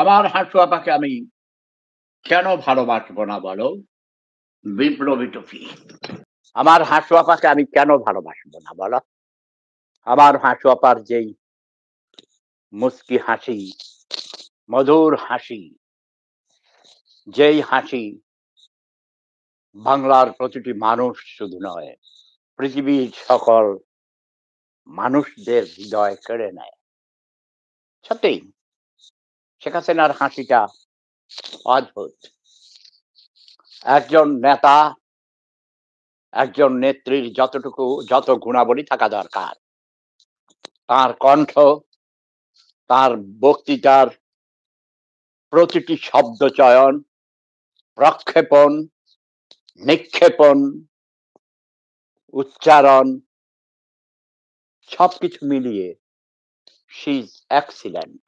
আমার হাঁটু আপাকে আমি কেন ভালোবাসবো না বলো? বিপ্লবী টুপি। আমার হাঁটু আপাকে আমি কেন ভালোবাসবো না বলো? আমার হাঁটু আপার যেই মুচকি হাসি, মধুর হাসি, যেই হাসি বাংলার প্রতিটি মানুষ শুধু নয়, পৃথিবীর সকল মানুষদের হৃদয় কেড়ে নেয়। সত্যিই শেখ হাসিনার হাসিটা অদ্ভুত। একজন নেতা, একজন নেত্রীর যত গুণাবলী থাকা দরকার, তার কণ্ঠ, তার বক্তৃতার প্রতিটি শব্দচয়ন, প্রক্ষেপণ, নিক্ষেপণ, উচ্চারণ সবকিছু মিলিয়ে শি ইজ এক্সিলেন্ট।